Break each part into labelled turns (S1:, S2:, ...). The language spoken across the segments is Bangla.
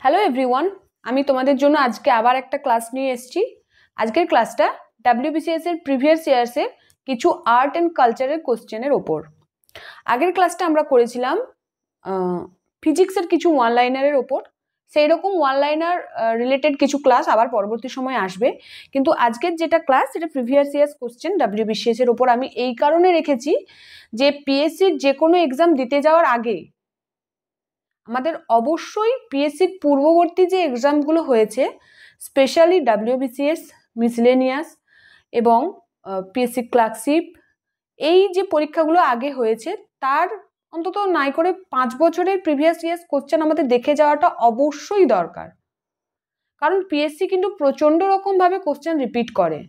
S1: হ্যালো এভরিওয়ান, আমি তোমাদের জন্য আজকে আবার একটা ক্লাস নিয়ে এসেছি। আজকের ক্লাসটা ডাব্লিউবিসিএস এর প্রিভিয়াস ইয়ার্সের কিছু আর্ট অ্যান্ড কালচারের কোশ্চেনের ওপর। আগের ক্লাসটা আমরা করেছিলাম ফিজিক্সের কিছু ওয়ান লাইনারের ওপর। সেই রকম ওয়ান লাইনার রিলেটেড কিছু ক্লাস আবার পরবর্তী সময় আসবে, কিন্তু আজকের যেটা ক্লাস সেটা প্রিভিয়াস ইয়ার্স কোশ্চেন ডাব্লিউবিসিএস এর ওপর। আমি এই কারণে রেখেছি যে পিএসসির যে কোনো এক্সাম দিতে যাওয়ার আগে আমাদের অবশ্যই পিএসসির পূর্ববর্তী যে এক্সামগুলো হয়েছে, স্পেশালি ডাব্লিউবিসিএস, মিসলেনিয়াস এবং পিএসসি ক্লার্কশিপ, এই যে পরীক্ষাগুলো আগে হয়েছে তার অন্তত নাই করে 5 বছরের প্রিভিয়াস ইয়ার্স কোশ্চেন আমাদের দেখে যাওয়াটা অবশ্যই দরকার। কারণ পিএসসি কিন্তু প্রচণ্ড রকমভাবে কোশ্চেন রিপিট করে।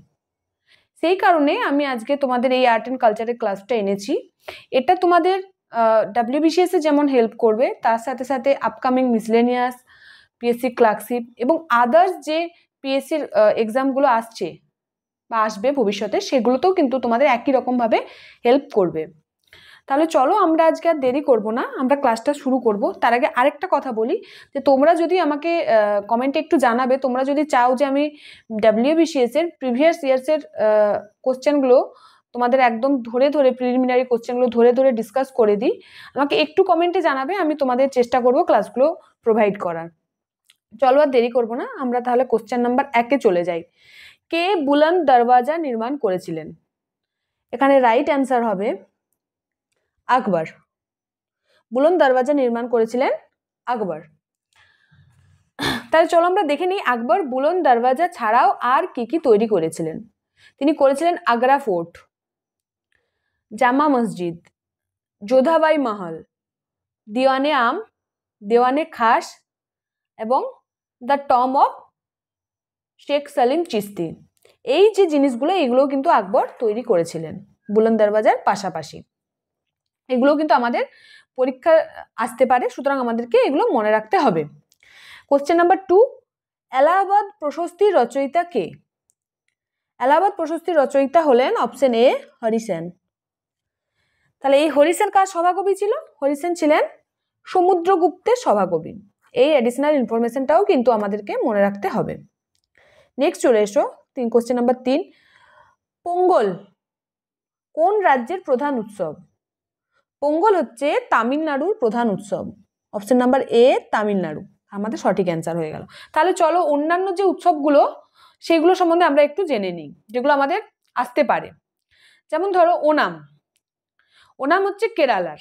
S1: সেই কারণে আমি আজকে তোমাদের এই আর্ট অ্যান্ড কালচারের ক্লাসটা এনেছি। এটা তোমাদের ডাব্লিউবিসিএস এ যেমন হেল্প করবে, তার সাথে সাথে আপকামিং মিসলেনিয়াস, পিএসসি ক্লার্কশিপ এবং আদার্স যে পিএসসির এক্সামগুলো আসছে বা আসবে ভবিষ্যতে, সেগুলোতেও কিন্তু তোমাদের একই রকমভাবে হেল্প করবে। তাহলে চলো আমরা আজকে আর দেরি করব না, আমরা ক্লাসটা শুরু করব। তার আগে আরেকটা কথা বলি যে তোমরা যদি আমাকে কমেন্টে একটু জানাবে, তোমরা যদি চাও যে আমি ডাব্লিউবিসিএস এর প্রিভিয়াস ইয়ার্সের কোশ্চেনগুলো তোমাদের একদম ধরে ধরে, প্রিলিমিনারি কোশ্চেনগুলো ধরে ধরে ডিসকাস করে দিই, আমাকে একটু কমেন্টে জানাবে, আমি তোমাদের চেষ্টা করব ক্লাসগুলো প্রোভাইড করার। চলো আর দেরি করব না, আমরা তাহলে কোশ্চেন নাম্বার 1-এ চলে যাই। কে বুলন্দ দরওয়াজা নির্মাণ করেছিলেন? এখানে রাইট অ্যান্সার হবে আকবর। বুলন্দ দরওয়াজা নির্মাণ করেছিলেন আকবর। তাহলে চলো আমরা দেখে নিই আকবর বুলন্দ দরওয়াজা ছাড়াও আর কি কি তৈরি করেছিলেন। তিনি করেছিলেন আগ্রা ফোর্ট, জামা মসজিদ, যোধাবাই মহল, দিওয়ানে আম, দেওয়ানে খাস এবং the Tom of Sheikh Salim Chishti. এই যে জিনিসগুলো, এগুলো কিন্তু আকবর তৈরি করেছিলেন বুলন্দ দরওয়াজার পাশাপাশি। এগুলো কিন্তু আমাদের পরীক্ষা আসতে পারে, সুতরাং আমাদেরকে এগুলো মনে রাখতে হবে। কোশ্চেন নাম্বার 2, এলাহাবাদ প্রশস্তির রচয়িতা কে? এলাহাবাদ প্রশস্তির রচয়িতা হলেন অপশন এ হরি সেন। তাহলে এই হরি সেন কার সভাকবি ছিল? হরি সেন ছিলেন সমুদ্রগুপ্তের সভাকবি। এই অ্যাডিশনাল ইনফরমেশনটাও কিন্তু আমাদেরকে মনে রাখতে হবে। নেক্সট চলে এসো কোশ্চেন নাম্বার 3, পোঙ্গল কোন রাজ্যের প্রধান উৎসব? পোঙ্গল হচ্ছে তামিলনাড়ুর প্রধান উৎসব। অপশন নাম্বার এ তামিলনাড়ু আমাদের সঠিক অ্যান্সার হয়ে গেল। তাহলে চলো অন্যান্য যে উৎসবগুলো সেগুলো সম্বন্ধে আমরা একটু জেনে নিই, যেগুলো আমাদের আসতে পারে। যেমন ধরো ওনাম। ওনাম হচ্ছে কেরালার।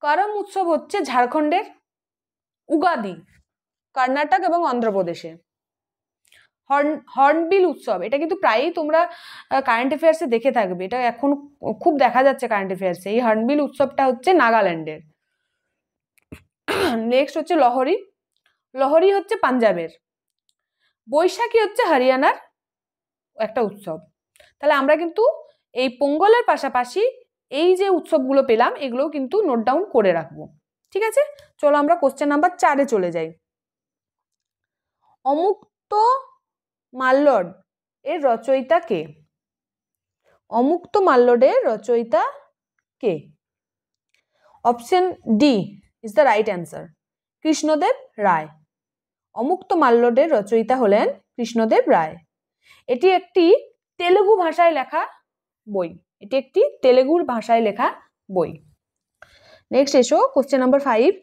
S1: করম উৎসব হচ্ছে ঝাড়খণ্ডের। উগাদি কর্ণাটক এবং অন্ধ্রপ্রদেশে। হর্নবিল উৎসব, এটা কিন্তু প্রায়ই তোমরা কারেন্ট অ্যাফেয়ার্সে দেখে থাকবে, এটা এখন খুব দেখা যাচ্ছে কারেন্ট অ্যাফেয়ার্সে। এই হর্নবিল উৎসবটা হচ্ছে নাগাল্যান্ডের। নেক্সট হচ্ছে লহরি। লহরি হচ্ছে পাঞ্জাবের। বৈশাখী হচ্ছে হরিয়ানার একটা উৎসব। তাহলে আমরা কিন্তু এই পোঙ্গলের পাশাপাশি এই যে উৎসবগুলো পেলাম, এগুলোও কিন্তু নোট ডাউন করে রাখবো। ঠিক আছে, চলো আমরা কোশ্চেন নাম্বার 4-এ চলে যাই। অমুক্ত মাল্যড এর রচয়িতা কে? অমুক্ত মাল্যডের রচয়িতা কে? Option D is the right answer, Krishnadeva Raya. অমুক্ত মাল্যডের রচয়িতা হলেন কৃষ্ণদেব রায়। এটি একটি তেলুগু ভাষায় লেখা বই। এটি একটি তেলুগুর ভাষায় লেখা বই। নেক্সট এসো কোশ্চেন নাম্বার 5,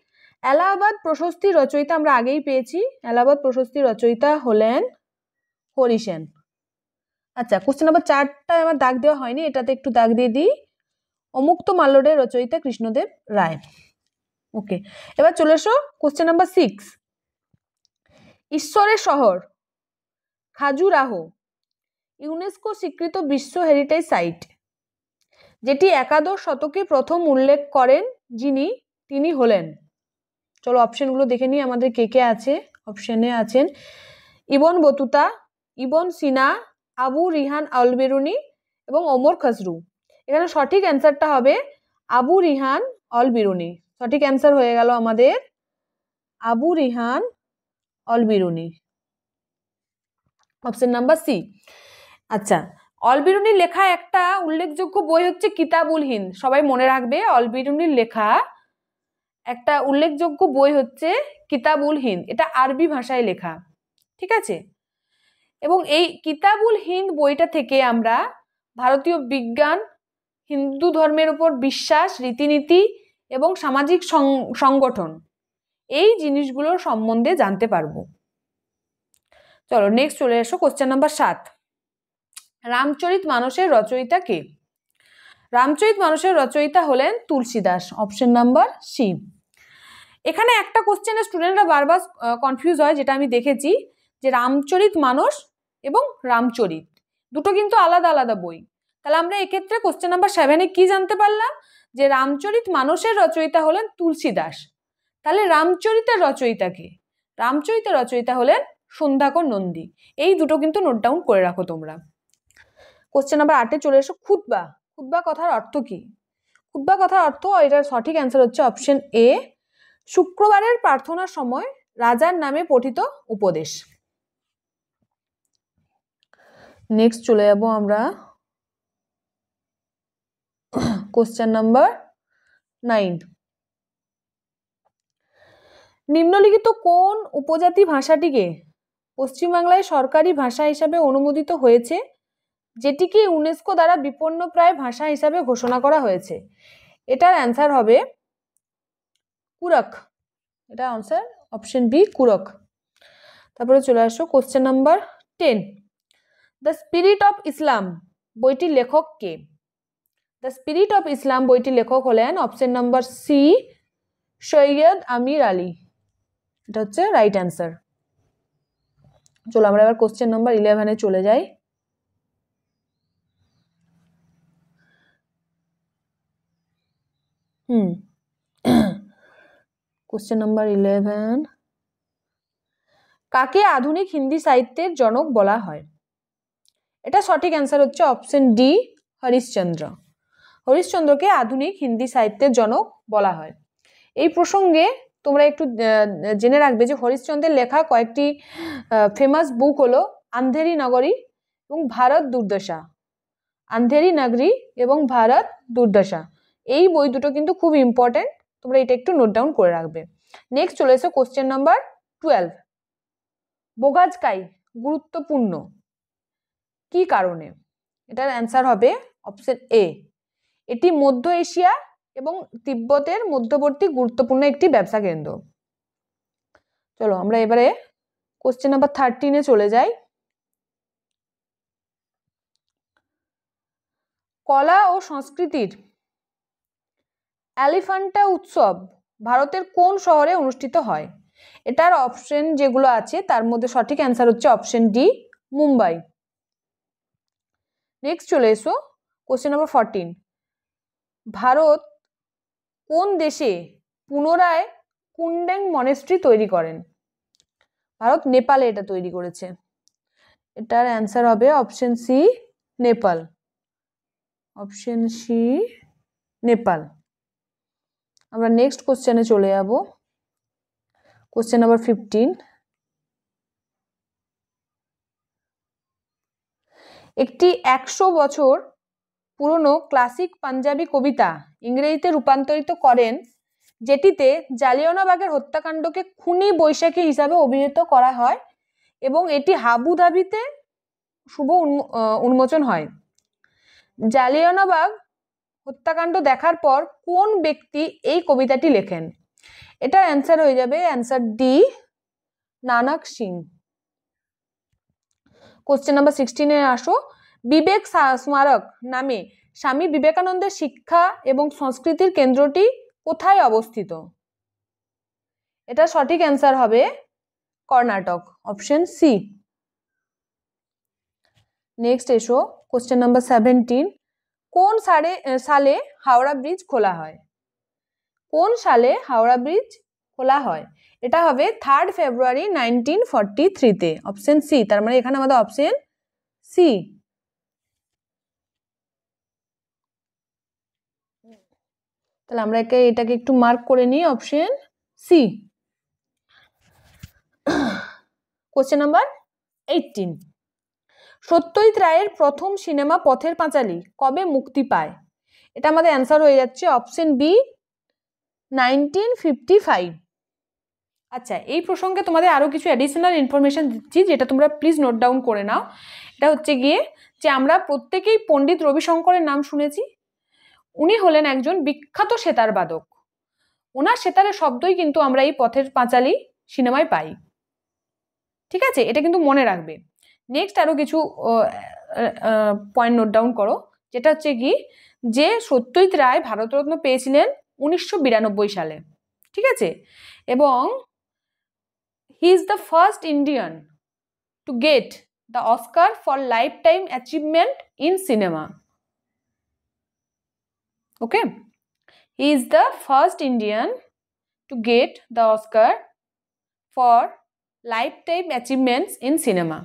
S1: এলাহাবাদ প্রশস্তির রচয়িতা আমরা আগেই পেয়েছি। এলাহাবাদ প্রশস্তির রচয়িতা হলেন হরি সেন। আচ্ছা, কোশ্চেন নাম্বার 4টা আমার দাগ দেওয়া হয়নি, এটাতে একটু দাগ দিয়ে দিই। অমুক্ত মাল্যডের রচয়িতা কৃষ্ণদেব রায়। ওকে, এবার চলে এসো কোশ্চেন নাম্বার 6, ঈশ্বরের শহর খাজুরাহো ইউনেস্কো স্বীকৃত বিশ্ব হেরিটেজ সাইট, যেটি একাদশ শতকে প্রথম উল্লেখ করেন তিনি হলেন। চলো অপশনগুলো দেখে নিই আমাদের কে কে আছে। অপশনে আছেন ইবন বতুতা, ইবন সিনা, আবু রিহান আল বেরুনি এবং ওমর খসরু। এখানে সঠিক অ্যান্সারটা হবে আবু রিহান অল বিরুনি। সঠিক অ্যান্সার হয়ে গেল আমাদের Abu Rayhan Al Biruni, option number C. আচ্ছা, অল বিরুনির লেখা একটা উল্লেখযোগ্য বই হচ্ছে কিতাবুল হিন্দ। সবাই মনে রাখবে, অল বিরুনির লেখা একটা উল্লেখযোগ্য বই হচ্ছে কিতাবুল হিন্দ, এটা আরবি ভাষায় লেখা, ঠিক আছে। এবং এই কিতাবুল হিন্দ বইটা থেকে আমরা ভারতীয় বিজ্ঞান, হিন্দু ধর্মের উপর বিশ্বাস, রীতিনীতি এবং সামাজিক সংগঠন এই জিনিসগুলোর সম্বন্ধে জানতে পারবো। চলো নেক্সট চলে এসো কোশ্চেন নাম্বার 7। রামচরিত মানসের রচয়িতা কে? রামচরিত মানসের রচয়িতা হলেন তুলসীদাস, অপশন নাম্বার সি। এখানে একটা কোশ্চেনে স্টুডেন্টরা বারবার কনফিউজ হয়, যেটা আমি দেখেছি, যে রামচরিত মানস এবং রামচরিত দুটো কিন্তু আলাদা আলাদা বই। তাহলে আমরা এক্ষেত্রে কোশ্চেন নাম্বার 7-এ কি জানতে পারলাম, যে রামচরিত মানসের রচয়িতা হলেন তুলসীদাস। তাহলে রামচরিতের রচয়িতা কে? রামচরিতের রচয়িতা হলেন সন্ধ্যাকর নন্দী। এই দুটো কিন্তু নোট ডাউন করে রাখো তোমরা। কোশ্চেন নাম্বার 8-এ চলে এসো। খুতবা, খুতবা কথার অর্থ কি? খুতবা কথার অর্থ, এটার সঠিক অ্যান্সার হচ্ছে অপশন এ, শুক্রবারের প্রার্থনার সময় রাজার নামে পঠিত উপদেশ। নেক্সট চলে যাব আমরা কোশ্চেন নাম্বার 9। নিম্নলিখিত কোন উপজাতি ভাষাটিকে পশ্চিমবাংলায় সরকারি ভাষা হিসাবে অনুমোদিত হয়েছে, যেটিকে ইউনেস্কো দ্বারা বিপন্নপ্রায় ভাষা হিসাবে ঘোষণা করা হয়েছে? এটার অ্যান্সার হবে কুরক। এটা আনসার অপশন বি, কুরক। তারপরে চলে আসো question number 10। The spirit of Islam বইটির লেখক কে? দ্য স্পিরিট অফ ইসলাম বইটির লেখক হলেন option number C, Syed Ameer Ali. এটা হচ্ছে রাইট অ্যান্সার। চলো আমরা এবার কোশ্চেন নাম্বার 11-এ চলে যাই। কোশ্চেন নাম্বার 11, কাকে আধুনিক হিন্দি সাহিত্যের জনক বলা হয়? এটা সঠিক অ্যান্সার হচ্ছে অপশন ডি, হরিশ্চন্দ্র। হরিশ্চন্দ্রকে আধুনিক হিন্দি সাহিত্যের জনক বলা হয়। এই প্রসঙ্গে তোমরা একটু জেনে রাখবে যে হরিশ্চন্দ্রের লেখা কয়েকটি ফেমাস বুক হলো আন্ধেরি নগরী এবং ভারত দুর্দশা। আন্ধেরি নগরী এবং ভারত দুর্দশা, এই বই দুটো কিন্তু খুব ইম্পর্টেন্ট, তোমরা এটা একটু নোট ডাউন করে রাখবে। নেক্সট চলে এসো কোশ্চেন নাম্বার 12। বোগাজকাই গুরুত্বপূর্ণ কি কারণে? এটার অ্যান্সার হবে অপশন এ, এটি মধ্য এশিয়া এবং তিব্বতের মধ্যবর্তী গুরুত্বপূর্ণ একটি ব্যবসা কেন্দ্র। চলো আমরা এবারে কোশ্চেন নাম্বার 13-এ চলে যাই। কলা ও সংস্কৃতির এলিফ্যান্টা উৎসব ভারতের কোন শহরে অনুষ্ঠিত হয়? এটার অপশন যেগুলো আছে তার মধ্যে সঠিক অ্যান্সার হচ্ছে অপশন ডি, মুম্বাই। নেক্সট চলে এসো কোশ্চেন নাম্বার 14। ভারত কোন দেশে পুনরায় কুন্ডেং মনেস্ট্রি তৈরি করেন? ভারত নেপালে এটা তৈরি করেছে। এটার অ্যান্সার হবে option C, Nepal. Option C, Nepal. আমরা নেক্সট কোশ্চেনে চলে যাব। Question number 15। একটি 100 বছর পুরনো ক্লাসিক পাঞ্জাবি কবিতা ইংরেজিতে রূপান্তরিত করেন, যেটিতে জালিয়ানওয়ালাবাগের হত্যাকাণ্ডকে খুনি বৈশাখী হিসাবে অভিহিত করা হয় এবং এটি আবুধাবিতে শুভ উন্মোচন হয়। জালিয়ানওয়ালাবাগ হত্যাকাণ্ড দেখার পর কোন ব্যক্তি এই কবিতাটি লেখেন? এটা অ্যান্সার হয়ে যাবে answer D, Nanak Singh. Question number 16-এ আসো। বিবেক স্মারক নামে স্বামী বিবেকানন্দের শিক্ষা এবং সংস্কৃতির কেন্দ্রটি কোথায় অবস্থিত? এটা সঠিক অ্যান্সার হবে কর্ণাটক, অপশন সি। নেক্সট এসো কোশ্চেন নাম্বার 17। কোন সালে হাওড়া ব্রিজ খোলা হয়? কোন সালে হাওড়া ব্রিজ খোলা হয়? এটা হবে 3 ফেব্রুয়ারি 1943-তে, অপশন সি। তার মানে এখানে আমাদের অপশন সি। তাহলে আমরা এটাকে একটু মার্ক করে নিই, option C. Question number 18। Satyajit রায়ের প্রথম সিনেমা পথের পাঁচালী কবে মুক্তি পায়? এটা আমাদের অ্যান্সার হয়ে যাচ্ছে অপশন বি, 1955। আচ্ছা, এই প্রসঙ্গে তোমাদের আরও কিছু অ্যাডিশনাল ইনফরমেশন দিচ্ছি, যেটা তোমরা প্লিজ নোট ডাউন করে নাও। এটা হচ্ছে গিয়ে যে আমরা প্রত্যেকেই পণ্ডিত রবিশঙ্করের নাম শুনেছি। উনি হলেন একজন বিখ্যাত সেতার বাদক। ওনার সেতারের শব্দই কিন্তু আমরা এই পথের পাঁচালী সিনেমায় পাই। ঠিক আছে, এটা কিন্তু মনে রাখবে। নেক্সট আরও কিছু পয়েন্ট নোট ডাউন করো, যেটা হচ্ছে কি যে সত্যজিৎ রায় ভারতরত্ন পেয়েছিলেন 1992 সালে। ঠিক আছে, এবং he is the first Indian to get the Oscar for life time achievement in cinema. Okay, he is the first Indian to get the Oscar for life time achievements in cinema.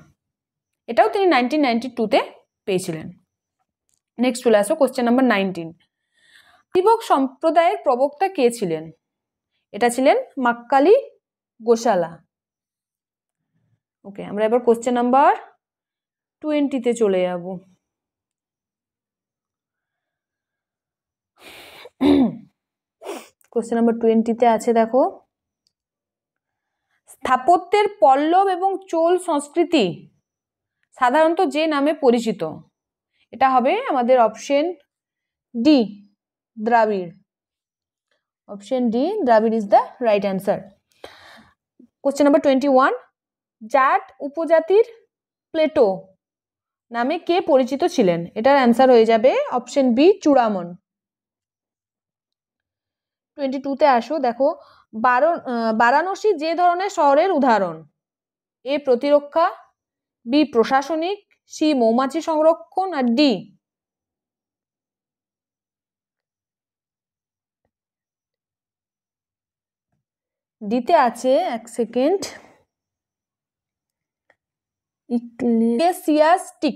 S1: এটাও তিনি 1992-তে পেয়েছিলেন। নেক্সট চলে আসো কোশ্চেন নাম্বার 19। তিবক সম্প্রদায়ের প্রবক্তা কে ছিলেন? এটা ছিলেন মাক্কালি গোশালা। ওকে, আমরা এবার কোশ্চেন নাম্বার 20-তে চলে যাব। কোশ্চেন নাম্বার 20-তে আছে, দেখো, স্থাপত্যের পল্লব এবং চোল সংস্কৃতি সাধারণত যে নামে পরিচিত, এটা হবে আমাদের option D, Dravida. Option D, Dravida is the right answer. Question number 21। Jat উপজাতির প্লেটো নামে কে পরিচিত ছিলেন? এটার অ্যান্সার হয়ে যাবে অপশন বি, চূড়ামন। 22-তে আসো, দেখো, বারাণসী যে ধরনের শহরের উদাহরণ? এ প্রতিরক্ষা, বি প্রশাসনিক, সি মৌমাছি সংরক্ষণ, আর ডি ডিতে আছে, এক সেকেন্ড, ইক্লেসিয়াস্টিক্যাল।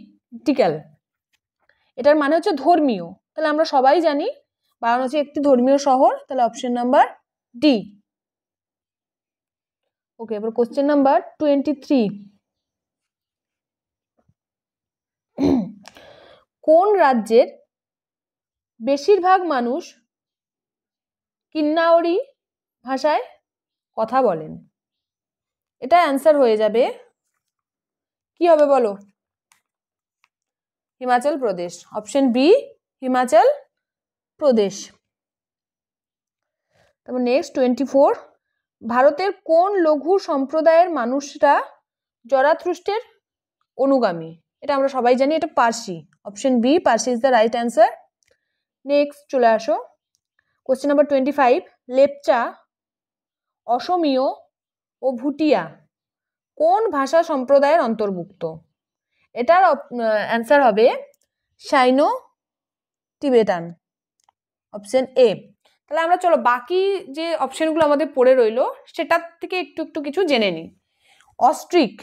S1: এটার মানে হচ্ছে ধর্মীয়। তাহলে আমরা সবাই জানি বারাণসী একটি ধর্মীয় শহর, তাহলে অপশন নাম্বার ডি। ওকে, এবার কোশ্চেন নাম্বার 23। কোন রাজ্যের বেশিরভাগ মানুষ কিন্নাউরি ভাষায় কথা বলেন? এটা অ্যান্সার হয়ে যাবে, কি হবে বলো? হিমাচল প্রদেশ। Option B, Himachal Pradesh. তারপর নেক্সট 24। ভারতের কোন লঘু সম্প্রদায়ের মানুষরা জরাথুস্ট্রের অনুগামী? এটা আমরা সবাই জানি, এটা Parsi. Option B, Parsi is the right answer. Next চলে আসো কোশ্চেন নাম্বার 25। লেপচা, অসমীয় ও ভুটিয়া কোন ভাষা সম্প্রদায়ের অন্তর্ভুক্ত? এটার অ্যান্সার হবে সাইনো টিবেটান। Option A. তাহলে আমরা চলো বাকি যে অপশনগুলো আমাদের পড়ে রইলো সেটার থেকে একটু একটু কিছু জেনে নিই। অস্ট্রিক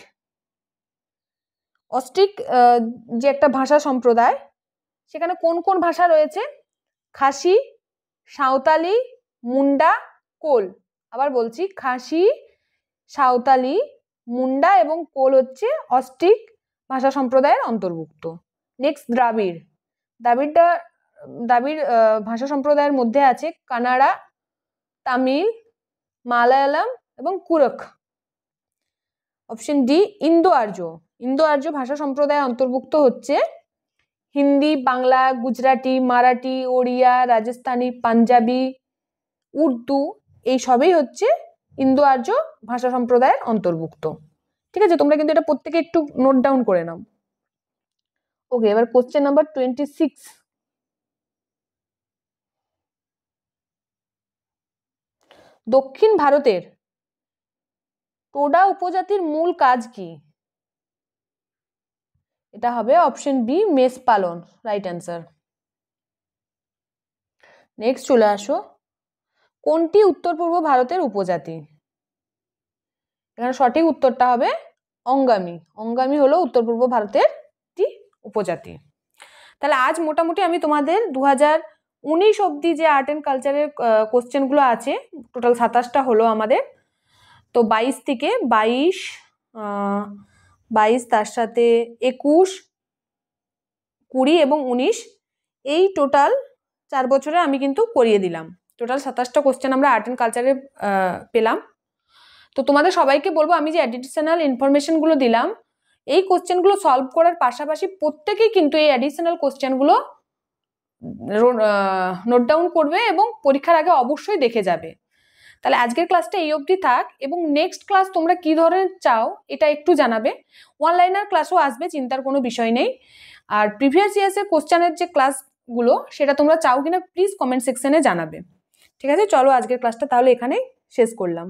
S1: যে একটা ভাষা সম্প্রদায়, সেখানে কোন কোন ভাষা রয়েছে? খাসি, সাঁওতালি, মুন্ডা, কোল। আবার বলছি, খাসি, সাঁওতালি, মুন্ডা এবং কোল হচ্ছে অস্ট্রিক ভাষা সম্প্রদায়ের অন্তর্ভুক্ত। নেক্সট দ্রাবিড়। দ্রাবিড় ভাষা সম্প্রদায়ের মধ্যে আছে কানাড়া, তামিল, মালায়ালাম এবং কুরক। অপশন ডি, ইন্দো আর্য ভাষা সম্প্রদায়ের অন্তর্ভুক্ত হচ্ছে হিন্দি, বাংলা, গুজরাটি, মারাঠি, ওড়িয়া, রাজস্থানী, পাঞ্জাবি, উর্দু, এই সবই হচ্ছে ইন্দো আর্য ভাষা সম্প্রদায়ের অন্তর্ভুক্ত। ঠিক আছে, তোমরা কিন্তু এটা প্রত্যেকে একটু নোট ডাউন করে নাও। ওকে, এবার কোশ্চেন নাম্বার 26। দক্ষিণ ভারতের টোডা উপজাতির মূল কাজ কি? এটা হবে অপশন বি, মেষ পালন, রাইট অ্যান্সার। নেক্সট চলে আসো, কোনটি উত্তর পূর্ব ভারতের উপজাতি? এখানে সঠিক উত্তরটা হবে অঙ্গামী। অঙ্গামী হলো উত্তর পূর্ব ভারতের একটি উপজাতি। তাহলে আজ মোটামুটি আমি তোমাদের 2019 অবধি যে আর্ট অ্যান্ড কালচারের কোশ্চেনগুলো আছে, টোটাল 27টা হলো আমাদের। তো 22 থেকে 22 তার সাথে 21, 20 এবং 19, এই টোটাল 4 বছরে আমি কিন্তু করিয়ে দিলাম। তো টোটাল 27টা কোশ্চেন আমরা আর্ট অ্যান্ড কালচারে পেলাম। তো তোমাদের সবাইকে বলবো, আমি যে অ্যাডিশনাল ইনফরমেশনগুলো দিলাম, এই কোশ্চেনগুলো সলভ করার পাশাপাশি প্রত্যেকেই কিন্তু এই অ্যাডিশনাল কোশ্চেনগুলো নোট ডাউন করবে এবং পরীক্ষার আগে অবশ্যই দেখে যাবে। তাহলে আজকের ক্লাসটা এই অবধি থাক, এবং নেক্সট ক্লাস তোমরা কি ধরনের চাও এটা একটু জানাবে। অনলাইনার ক্লাসও আসবে, চিন্তার কোনো বিষয় নেই। আর প্রিভিয়াস ইয়ার্সের কোশ্চেনের যে ক্লাসগুলো সেটা তোমরা চাও কিনা প্লিজ কমেন্ট সেকশনে জানাবে। ঠিক আছে, চলো আজকের ক্লাসটা তাহলে এখানেই শেষ করলাম।